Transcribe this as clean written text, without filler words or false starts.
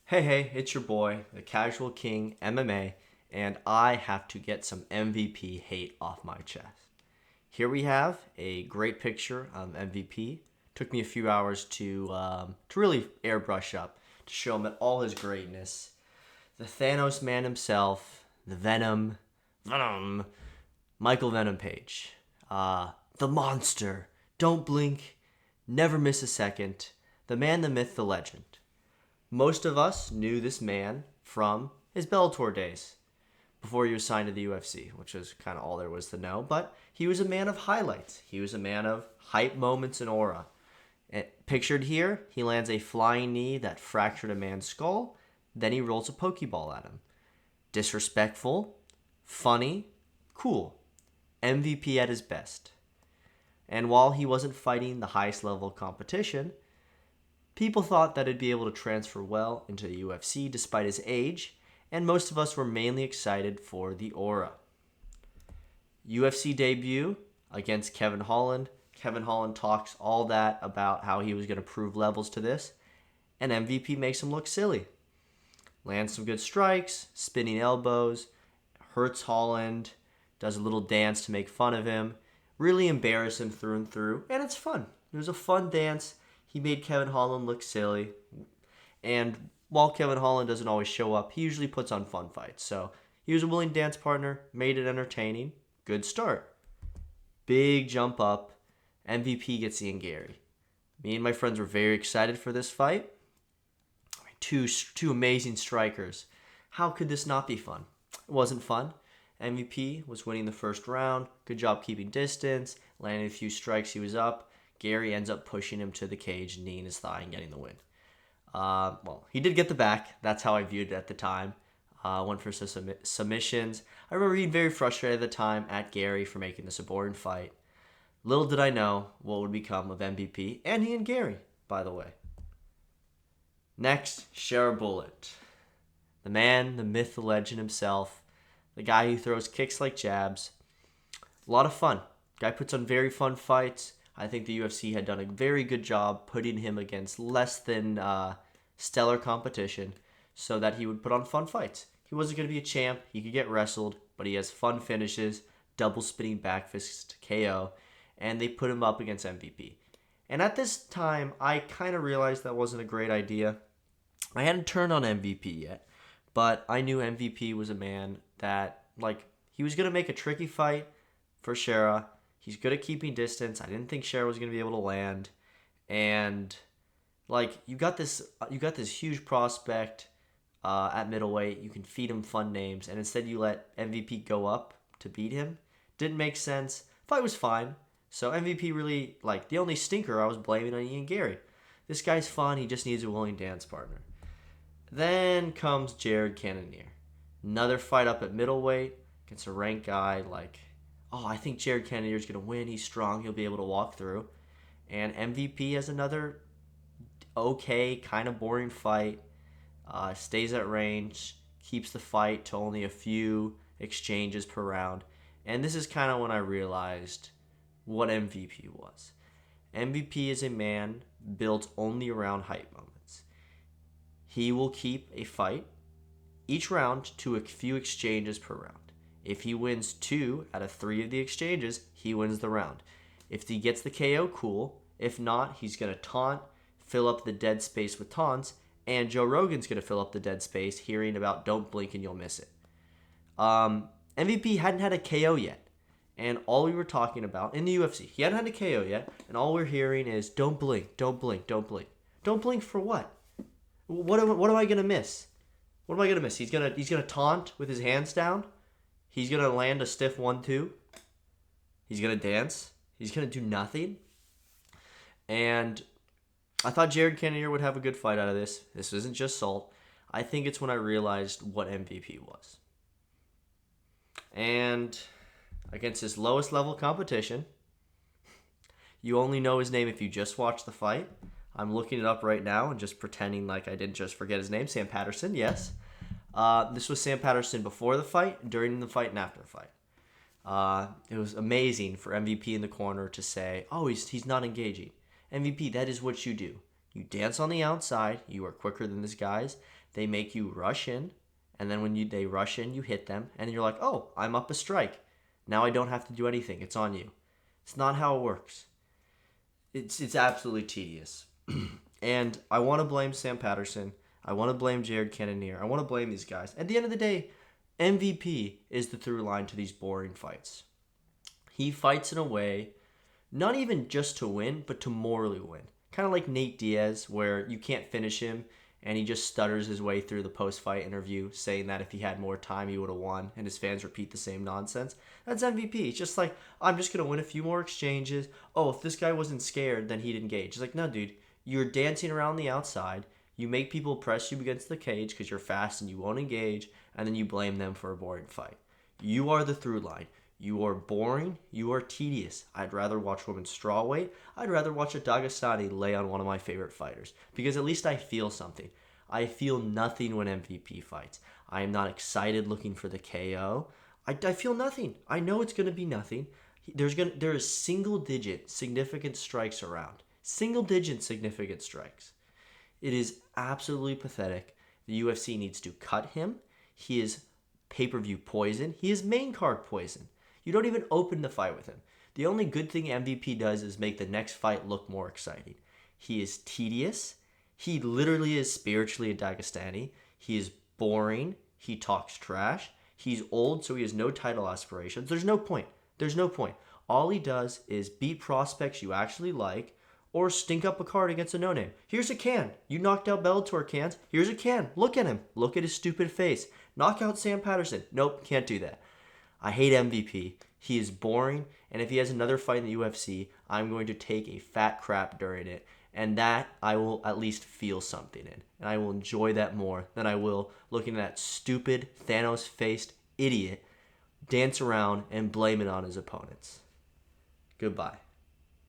Hey, it's your boy, the Casual King MMA, and I have to get some MVP hate off my chest. Here we have a great picture of MVP. Took me a few hours to really airbrush up to show him at all his greatness. The Thanos man himself, the Venom, Michael Venom Page. The monster, don't blink, never miss a second. The man, the myth, the legend. Most of us knew this man from his Bellator days before he was signed to the UFC, which is kind of all there was to know. But he was a man of highlights. He was a man of hype moments and aura. And pictured here, he lands a flying knee that fractured a man's skull. Then he rolls a Pokeball at him. Disrespectful, funny, cool. MVP at his best. And while he wasn't fighting the highest level of competition, people thought that he'd be able to transfer well into the UFC despite his age, and most of us were mainly excited for the aura. UFC debut against Kevin Holland. Kevin Holland talks all that about how he was going to prove levels to this, and MVP makes him look silly. Lands some good strikes, spinning elbows, hurts Holland, does a little dance to make fun of him, really embarrass him through and through, and it's fun. It was a fun dance. He made Kevin Holland look silly. And while Kevin Holland doesn't always show up, he usually puts on fun fights. So he was a willing dance partner, made it entertaining. Good start. Big jump up. MVP gets Ian Gary. Me and my friends were very excited for this fight. Two amazing strikers. How could this not be fun? It wasn't fun. MVP was winning the first round. Good job keeping distance. Landing a few strikes, he was up. Gary ends up pushing him to the cage, kneeing his thigh, and getting the win. He did get the back. That's how I viewed it at the time. Went for some submissions. I remember being very frustrated at the time at Gary for making this a boring fight. Little did I know what would become of MVP and he and Gary, by the way. Next, Share Bullet. The man, the myth, the legend himself. The guy who throws kicks like jabs. A lot of fun. Guy puts on very fun fights. I think the UFC had done a very good job putting him against less than stellar competition so that he would put on fun fights. He wasn't going to be a champ. He could get wrestled, but he has fun finishes, double spinning back fist KO, and they put him up against MVP. And at this time, I kind of realized that wasn't a great idea. I hadn't turned on MVP yet, but I knew MVP was a man that, he was going to make a tricky fight for Shara. He's good at keeping distance. I didn't think Shara was going to be able to land. And, you got this huge prospect at middleweight. You can feed him fun names. And instead you let MVP go up to beat him. Didn't make sense. Fight was fine. So MVP really, the only stinker I was blaming on Ian Gary. This guy's fun. He just needs a willing dance partner. Then comes Jared Cannonier. Another fight up at middleweight against a ranked guy. I think Jared Cannonier's going to win. He's strong. He'll be able to walk through. And MVP has another okay, kind of boring fight. Stays at range. Keeps the fight to only a few exchanges per round. And this is kind of when I realized what MVP was. MVP is a man built only around hype moments. He will keep a fight each round to a few exchanges per round. If he wins 2 out of 3 of the exchanges, he wins the round. If he gets the KO, cool. If not, he's going to taunt, fill up the dead space with taunts, and Joe Rogan's going to fill up the dead space hearing about don't blink and you'll miss it. MVP hadn't had a KO yet. And all we were talking about in the UFC, he hadn't had a KO yet, and all we're hearing is don't blink, don't blink, don't blink. Don't blink for what? What am I going to miss? What am I going to miss? He's going to taunt with his hands down. He's going to land a stiff 1-2. He's going to dance. He's going to do nothing. And I thought Jared Cannonier would have a good fight out of this. This isn't just salt. I think it's when I realized what MVP was. And against his lowest level competition, you only know his name if you just watch the fight. I'm looking it up right now and just pretending like I didn't just forget his name. Sam Patterson, yes. This was Sam Patterson before the fight, during the fight, and after the fight. It was amazing for MVP in the corner to say, oh, he's not engaging. MVP, that is what you do. You dance on the outside. You are quicker than these guys. They make you rush in. And then when they rush in, you hit them. And you're like, oh, I'm up a strike. Now I don't have to do anything. It's on you. It's not how it works. It's absolutely tedious. And I want to blame Sam Patterson. I want to blame Jared Cannonier. I want to blame these guys. At the end of the day, MVP is the through line to these boring fights. He fights in a way, not even just to win, but to morally win. Kind of like Nate Diaz, where you can't finish him, and he just stutters his way through the post-fight interview, saying that if he had more time, he would have won, and his fans repeat the same nonsense. That's MVP. It's just like, I'm just going to win a few more exchanges. Oh, if this guy wasn't scared, then he'd engage. It's like, no, dude, you're dancing around the outside. You make people press you against the cage because you're fast and you won't engage, and then you blame them for a boring fight. You are the through line. You are boring. You are tedious. I'd rather watch women's strawweight. I'd rather watch a Dagestani lay on one of my favorite fighters because at least I feel something. I feel nothing when MVP fights. I am not excited looking for the KO. I feel nothing. I know it's going to be nothing. There is single-digit significant strikes around. Single-digit significant strikes. It is absolutely pathetic. The UFC needs to cut him. He is pay-per-view poison. He is main card poison. You don't even open the fight with him. The only good thing MVP does is make the next fight look more exciting. He is tedious. He literally is spiritually a Dagestani. He is boring. He talks trash. He's old, so he has no title aspirations. There's no point. There's no point. All he does is beat prospects you actually like or stink up a card against a no-name. Here's a can. You knocked out Bellator cans. Here's a can. Look at him. Look at his stupid face. Knock out Sam Patterson. Nope, can't do that. I hate MVP. He is boring, and if he has another fight in the UFC, I'm going to take a fat crap during it, and that I will at least feel something in, and I will enjoy that more than I will looking at that stupid Thanos-faced idiot dance around and blame it on his opponents. Goodbye.